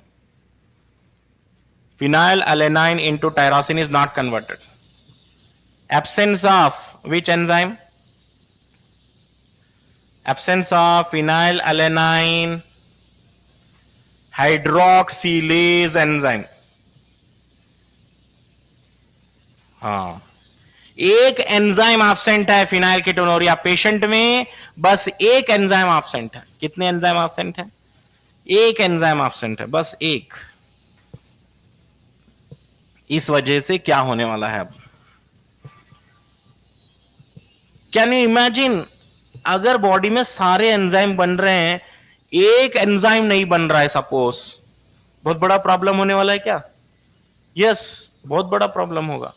Phenylalanine into tyrosine is not converted. Absence of which enzyme? Absence of phenylalanine hydroxylase enzyme. हाँ, एक एंजाइम एब्सेंट है फिनाइल कीटोन्यूरिया पेशेंट में, बस एक एंजाइम एब्सेंट है। कितने एंजाइम एब्सेंट है? एक एंजाइम एब्सेंट है, बस एक। इस वजह से क्या होने वाला है अब? कैन यू इमेजिन, अगर बॉडी में सारे एंजाइम बन रहे हैं, एक एंजाइम नहीं बन रहा है सपोज, बहुत बड़ा प्रॉब्लम होने वाला है क्या? यस, बहुत बड़ा प्रॉब्लम होगा।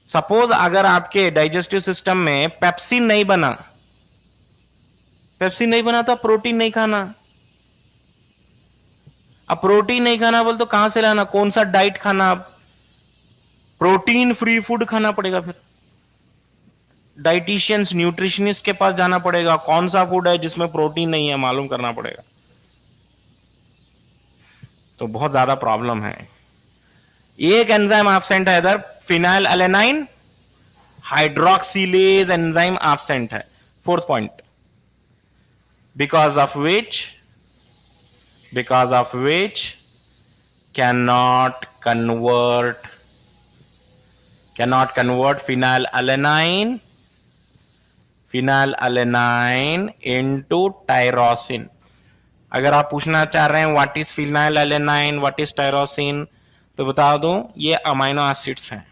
सपोज अगर आपके डाइजेस्टिव सिस्टम में पेप्सिन नहीं बना, तो प्रोटीन नहीं खाना। अब प्रोटीन नहीं खाना बोल तो कहां से लाना? कौन सा डाइट खाना? प्रोटीन फ्री फूड खाना पड़ेगा। फिर डाइटिशियंस, न्यूट्रिशनिस्ट के पास जाना पड़ेगा, कौन सा फूड है जिसमें प्रोटीन नहीं है, मालूम करना पड़ेगा। तो बहुत ज्यादा प्रॉब्लम है। एक एंजाइम एब्सेंट है इधर, फिनाइलएलेनाइन हाइड्रोक्सिलेज एंजाइम एब्सेंट है। Fourth point, because of which cannot convert phenylalanine into tyrosine. अगर आप पूछना चाह रहे हैं what is phenylalanine, what is tyrosine, तो बता दूं ये अमाइनो एसिड्स हैं.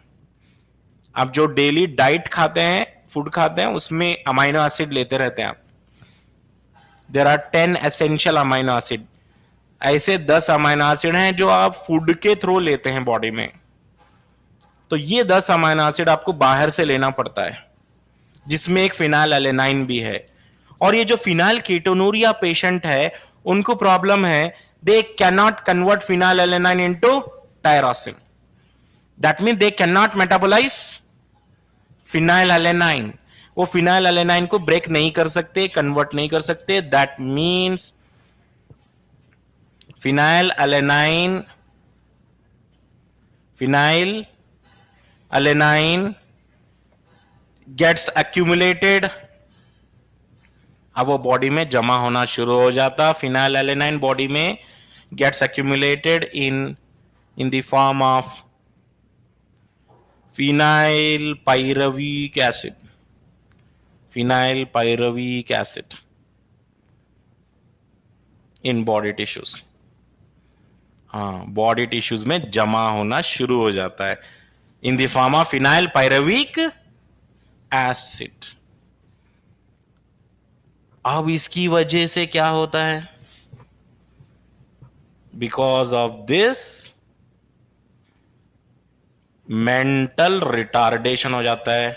आप जो डेली डाइट खाते हैं, फूड खाते हैं, उसमें अमाइनो एसिड लेते रहते हैं आप. There are 10 essential amino acid. ऐसे 10 अमाइनो एसिड हैं जो आप फूड के थ्रू लेते हैं बॉडी में. तो ये 10 अमाइनो एसिड आपको बाहर से लेना पड़ता है, जिसमें एक फिनाइलएलेनाइन भी है. और ये जो फिनाइल कीटोनूरिया पेशेंट है, उनको प्रॉब्लम है, they can not convert phenylalanine into tyrosine. That mean they can not metabolize phenylalanine. वो फिनाइलएलेनाइन को ब्रेक नहीं कर सकते, कन्वर्ट नहीं कर सकते. That means phenylalanine gets accumulated. अब वो बॉडी में जमा होना शुरू हो जाता. phenylalanine बॉडी में gets accumulated in the form of phenylpyruvic acid in body tissues. हाँ, बॉडी टिश्यूज में जमा होना शुरू हो जाता है in the form of phenyl pyruvic acid. अब इसकी वजह से क्या होता है? Because of this mental retardation हो जाता है,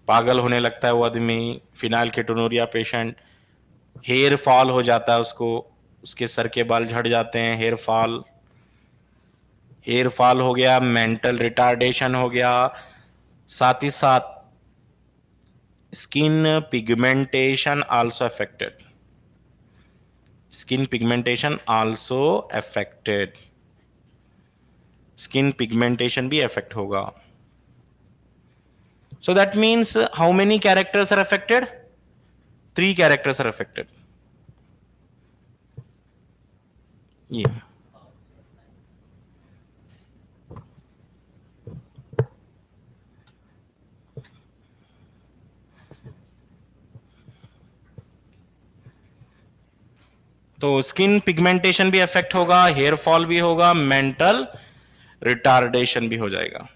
पागल होने लगता है वो आदमी. Phenyl ketonuria patient, hair fall हो जाता है उसको, उसके सर के बाल झड़ जाते हैं. हेयर फॉल हो गया, मेंटल रिटार्डेशन हो गया. साथ ही साथ skin pigmentation also affected. Skin pigmentation भी अफेक्ट होगा. So that means how many characters are affected? 3 characters are affected. ये तो स्किन पिगमेंटेशन भी अफेक्ट होगा, हेयर फॉल भी होगा, मेंटल रिटार्डेशन भी हो जाएगा.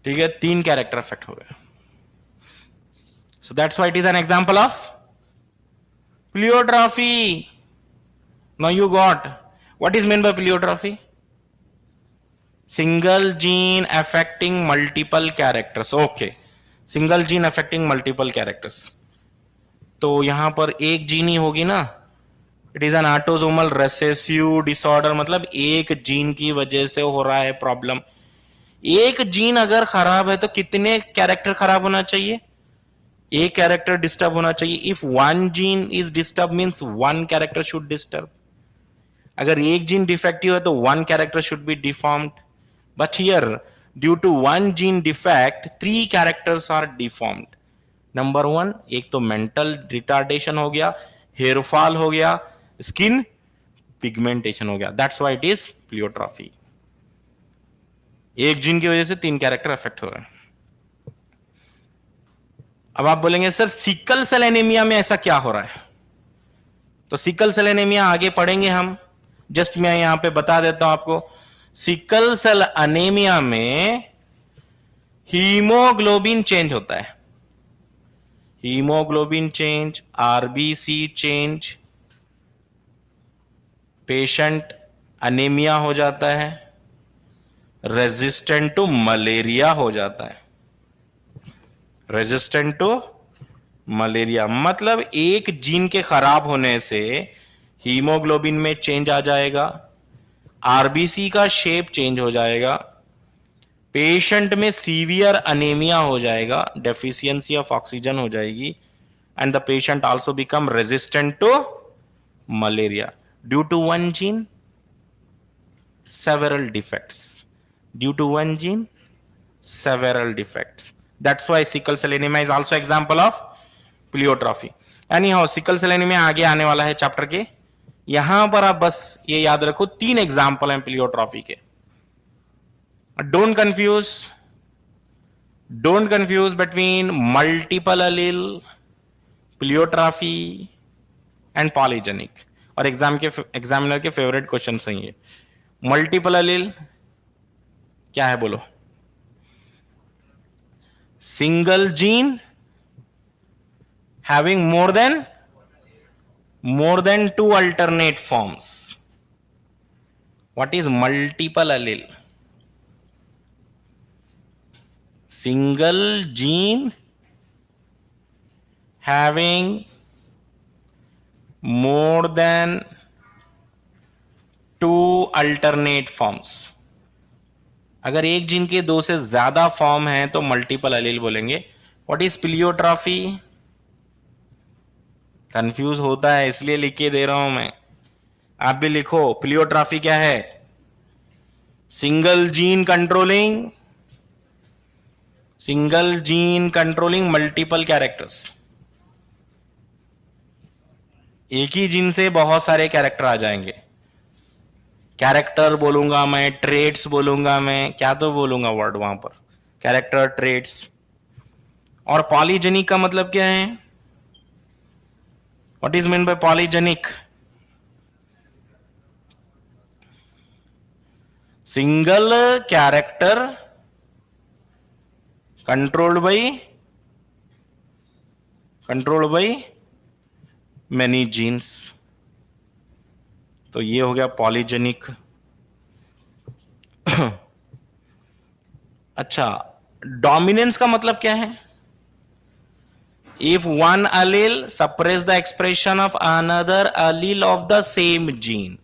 ठीक है, 3 कैरेक्टर अफेक्ट हो गए. So that's why it is an example of pleiotropy. Now you got what is meant by pleiotrophy? Single gene affecting multiple characters. Okay, single gene affecting multiple characters. तो यहां पर एक जीन ही होगी ना. It is N autosomal recessive disorder. मतलब एक जीन की वजह से हो रहा है प्रॉब्लम. एक जीन अगर खराब है तो कितने कैरेक्टर खराब होना चाहिए? एक कैरेक्टर डिस्टर्ब होना चाहिए. If one gene is disturb means one character should disturb. अगर एक जीन डिफेक्टिव है तो one character should be deformed. But here due to one gene defect 3 characters are deformed. Number 1, एक तो मेंटल रिटार्डेशन हो गया, हेयर फॉल हो गया, स्किन पिगमेंटेशन हो गया. That's why it is pleiotropy. एक जीन की वजह से 3 कैरेक्टर अफेक्ट हो रहे हैं. अब आप बोलेंगे सर सिकल सेल एनीमिया में ऐसा क्या हो रहा है? तो सिकल सेल एनीमिया आगे पढ़ेंगे हम. जस्ट मैं यहां पे बता देता हूं आपको. सिकल सेल एनीमिया में हीमोग्लोबिन चेंज होता है. Haemoglobin change, RBC change, patient anaemia हो जाता है, रेजिस्टेंट टू मलेरिया हो जाता है. रेजिस्टेंट टू मलेरिया मतलब एक जीन के खराब होने से हीमोग्लोबिन में चेंज आ जाएगा, आरबीसी का शेप चेंज हो जाएगा, पेशेंट में सीवियर अनेमिया हो जाएगा, डेफिशिएंसी ऑफ ऑक्सीजन हो जाएगी, and the patient also become resistant to malaria due to one gene, several defects. Due to one gene, several defects. That's why sickle cell anemia is also example of प्लियोट्रॉफी. anyhow sickle cell anemia आगे आने वाला है चैप्टर के यहां पर आप बस ये याद रखो, 3 एग्जाम्पल हैं प्लियोट्रॉफी के. Don't confuse, don't confuse between multiple allele, pleiotropy and polygenic. और एग्जामिनर के फेवरेट क्वेश्चन हैं ये. मल्टीपल अलील क्या है बोलो? Single gene having more than two alternate forms. What is multiple allele? Single gene having more than two alternate forms. अगर एक जीन के दो से ज्यादा फॉर्म है तो मल्टीपल अलील बोलेंगे. What is प्लियोट्रॉफी? कंफ्यूज होता है इसलिए लिख के दे रहा हूं मैं. आप भी लिखो, प्लियोट्रॉफी क्या है? Single gene controlling multiple characters. एक ही जीन से बहुत सारे कैरेक्टर आ जाएंगे. कैरेक्टर बोलूंगा मैं, ट्रेड्स बोलूंगा मैं, क्या तो बोलूंगा वर्ड वहां पर, कैरेक्टर, ट्रेड्स. और पॉलीजेनिक का मतलब क्या है? What is mean by polygenic? Single character controlled by many genes. तो ये हो गया पॉलीजेनिक. अच्छा, डोमिनेंस का मतलब क्या है? If one allele suppress the expression of another allele of the same gene,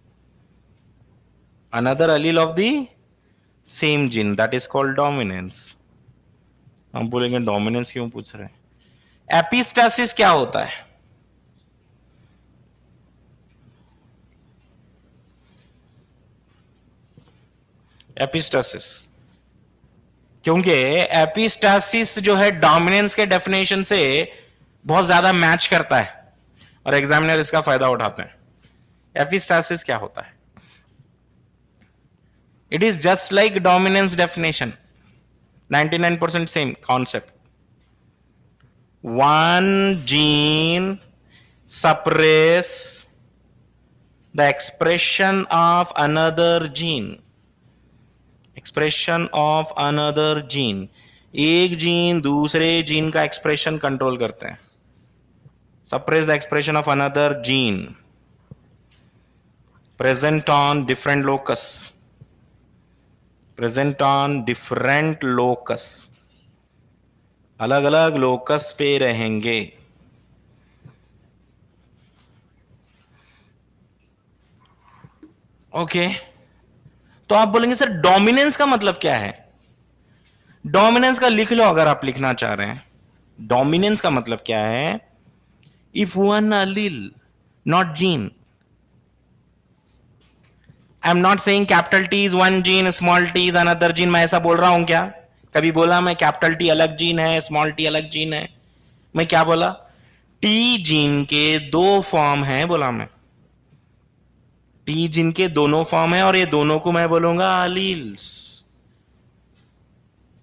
that is called dominance. हम बोलेंगे डोमिनेंस क्यों पूछ रहे हैं? एपिस्टासिस क्या होता है? एपिस्टासिस, क्योंकि एपिस्टासिस जो है डोमिनेंस के डेफिनेशन से बहुत ज्यादा मैच करता है और एग्जामिनर इसका फायदा उठाते हैं. एपिस्टासिस क्या होता है? It is just like dominance definition, 99% same concept. One gene suppress the expression of another gene. एक जीन दूसरे जीन का एक्सप्रेशन कंट्रोल करते हैं. suppress the expression of another gene present on different locus, अलग अलग लोकस पे रहेंगे. ओके, तो आप बोलेंगे सर डोमिनेंस का मतलब क्या है? डोमिनेंस का लिख लो अगर आप लिखना चाह रहे हैं. डोमिनेंस का मतलब क्या है? If one allele, not gene. I am not saying capital T is one gene, small T is another gene. मैं ऐसा बोल रहा हूं क्या? कभी बोला मैं कैपिटल टी अलग जीन है, स्मॉल टी अलग जीन है? मैं क्या बोला? टी जीन के दो फॉर्म हैं बोला मैं. टी जीन के दोनों फॉर्म है और ये दोनों को मैं बोलूंगा अलील्स.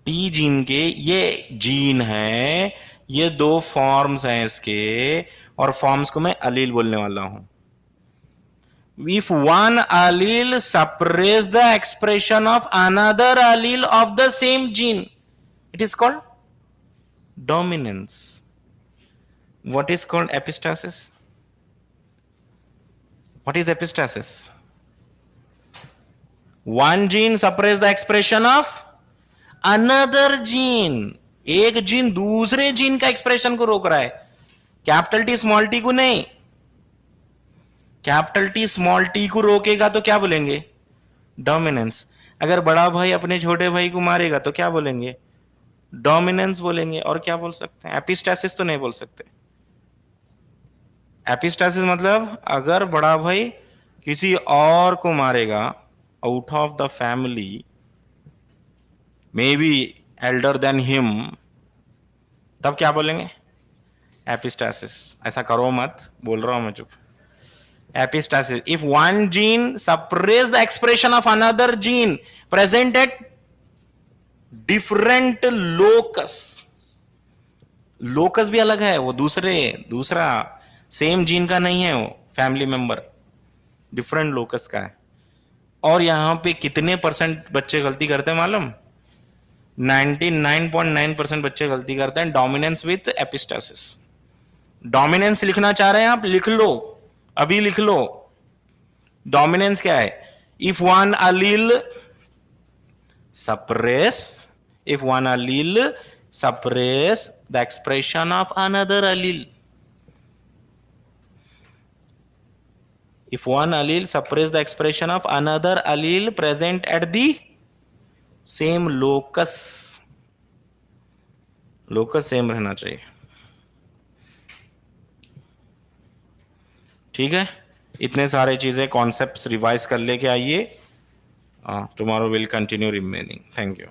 टी जीन के ये जीन है, ये दो फॉर्म्स हैं इसके, और फॉर्म्स को मैं अलील बोलने वाला हूं. If one allele suppress the expression of another allele of the same gene, it is called dominance. What is called epistasis? What is epistasis? One gene suppress the expression of another gene. एक जीन दूसरे जीन का एक्सप्रेशन को रोक रहा है. कैपिटल टी स्मॉल टी को नहीं. कैपिटल टी स्मॉल टी को रोकेगा तो क्या बोलेंगे? डोमिनेंस. अगर बड़ा भाई अपने छोटे भाई को मारेगा तो क्या बोलेंगे? डोमिनेंस बोलेंगे. और क्या बोल सकते हैं? एपिस्टासिस तो नहीं बोल सकते. एपिस्टासिस मतलब अगर बड़ा भाई किसी और को मारेगा out of the family, may be Elder than him, तब क्या बोलेंगे? एपिस्टासिस. ऐसा करो मत, बोल रहा हूं मैं, चुप. epistasis. If one gene suppress the expression of another gene present at different locus, locus भी अलग है, वो दूसरा सेम जीन का नहीं है, वो फैमिली मेंबर डिफरेंट लोकस का है। और यहां पे कितने परसेंट बच्चे गलती करते हैं मालूम? 99.9% बच्चे गलती करते हैं डोमिनेंस विथ एपिस्टासिस। डोमिनेंस लिखना चाह रहे हैं आप, लिख लो, अभी लिख लो। डोमिनेंस क्या है? If one allele suppress, if one allele suppress the expression of another allele, if one allele suppress the expression of another allele present at the same locus, locus same रहना चाहिए। ठीक है, इतने सारे चीजें कॉन्सेप्ट्स रिवाइज कर लेके आइए। Tomorrow will continue remaining. Thank you.